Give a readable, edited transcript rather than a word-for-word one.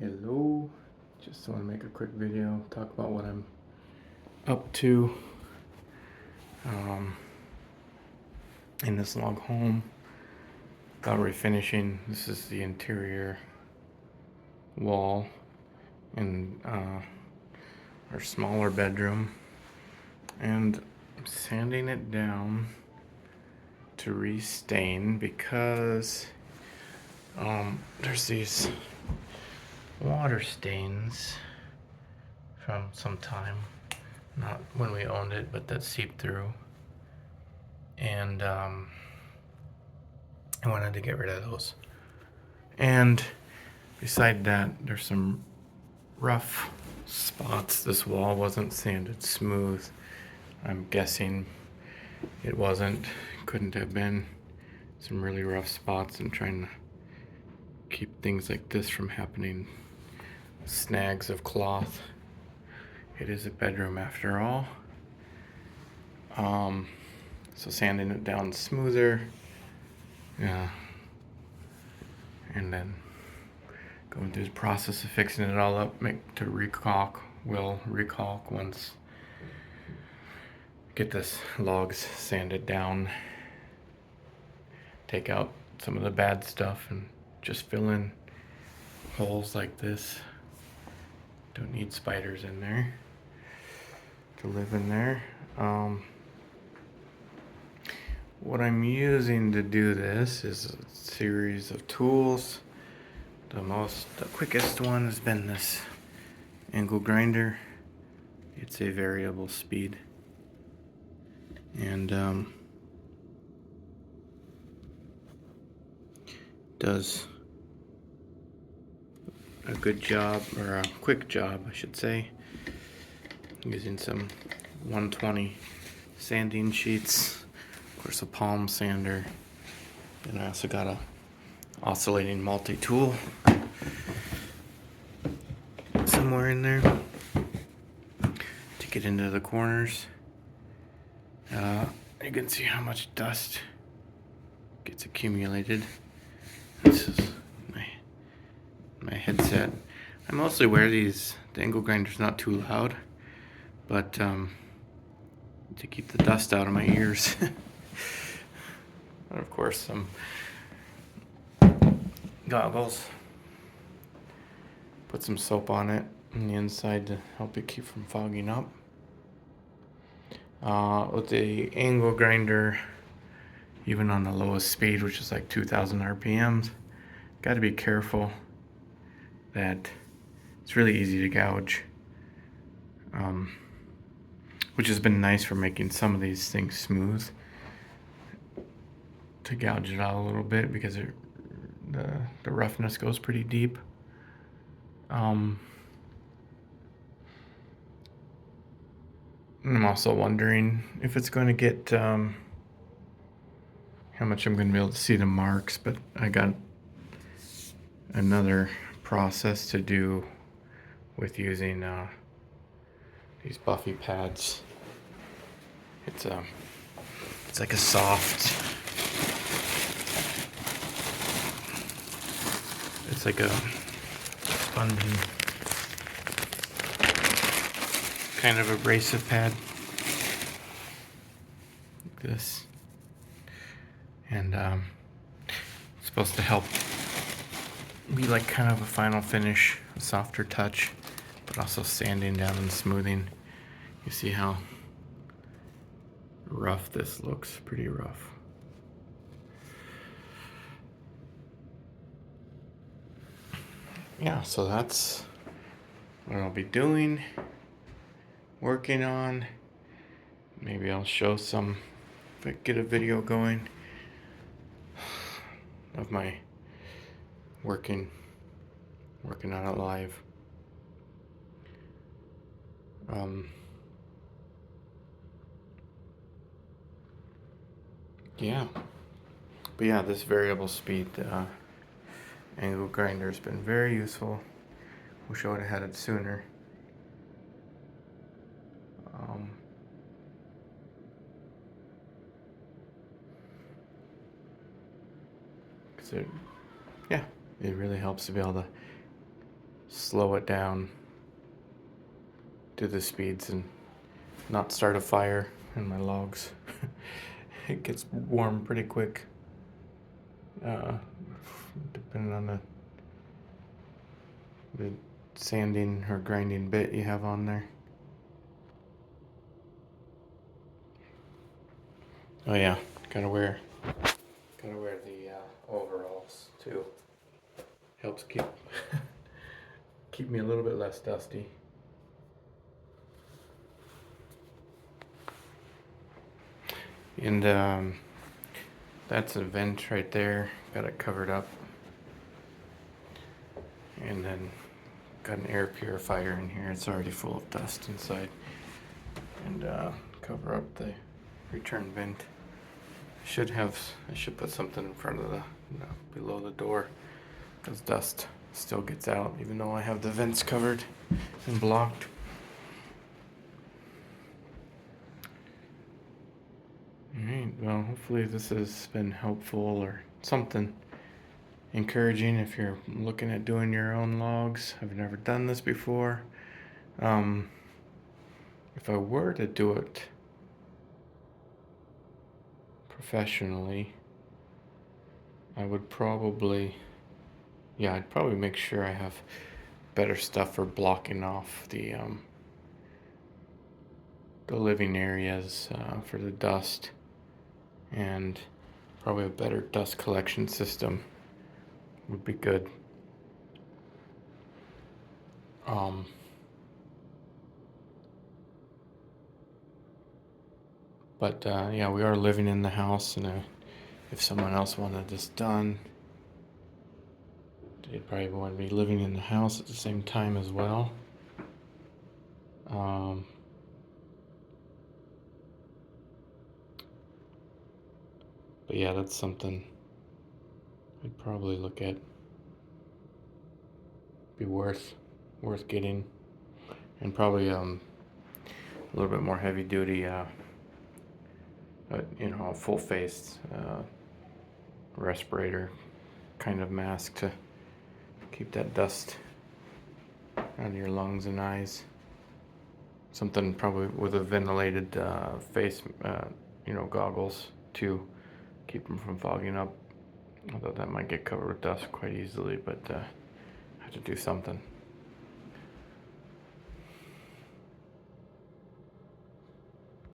Hello, just want to make a quick video, talk about what I'm up to um, in this log home. About refinishing. This is the interior wall in our smaller bedroom, and I'm sanding it down to restain because there's these water stains from some time, not when we owned it, but that seeped through, and I wanted to get rid of those. And beside that, there's some rough spots. This wall wasn't sanded smooth. I'm guessing it wasn't, couldn't have been. Some really rough spots. I'm trying to keep things like this from happening. Snags of cloth. It is a bedroom after all. So sanding it down smoother. Yeah. And then going through the process of fixing it all up, will recaulk once get this logs sanded down, take out some of the bad stuff and just fill in holes like this. Don't need spiders in there to live in there. What I'm using to do this is a series of tools. The quickest one has been this angle grinder. It's a variable speed, and does a good job, or a quick job I should say, using some 120 sanding sheets, of course a palm sander, and I also got a oscillating multi-tool somewhere in there to get into the corners. You can see how much dust gets accumulated. This is my headset. I mostly wear these. The angle grinder's not too loud, but to keep the dust out of my ears. And of course some goggles. Put some soap on it on the inside to help it keep from fogging up. With the angle grinder, even on the lowest speed, which is like 2,000 RPMs, got to be careful that it's really easy to gouge, which has been nice for making some of these things smooth, to gouge it out a little bit because the roughness goes pretty deep. I'm also wondering if it's going to get how much I'm going to be able to see the marks, but I got another process to do with using these Buffy pads. It's like a soft, it's like a spongy kind of abrasive pad, like this, and it's supposed to help be like kind of a final finish, a softer touch, but also sanding down and smoothing. You see how rough this looks, pretty rough. Yeah, so that's what I'll be doing, working on. Maybe I'll show some, if I get a video going, of my working on it live. Yeah, but yeah, this variable speed angle grinder has been very useful. Wish I would have had it sooner. Cause it really helps to be able to slow it down, do the speeds, and not start a fire in my logs. It gets warm pretty quick, uh, depending on the sanding or grinding bit you have on there. Oh yeah, gotta wear the overalls too. Helps keep me a little bit less dusty. And that's a vent right there. Got it covered up. And then got an air purifier in here. It's already full of dust inside. And cover up the return vent. I should put something in front of below the door, because dust still gets out even though I have the vents covered and blocked. Alright, well, hopefully this has been helpful or something encouraging if you're looking at doing your own logs. I've never done this before. If I were to do it professionally, I would probably, I'd probably make sure I have better stuff for blocking off the living areas for the dust, and probably a better dust collection system would be good. But yeah, we are living in the house, and if someone else wanted this done, they'd probably want to be living in the house at the same time as well. But yeah, that's something I'd probably look at. Be worth getting, and probably a little bit more heavy duty, a full face respirator kind of mask to keep that dust out of your lungs and eyes. Something probably with a ventilated face, goggles to keep them from fogging up. Although that might get covered with dust quite easily, but I have to do something.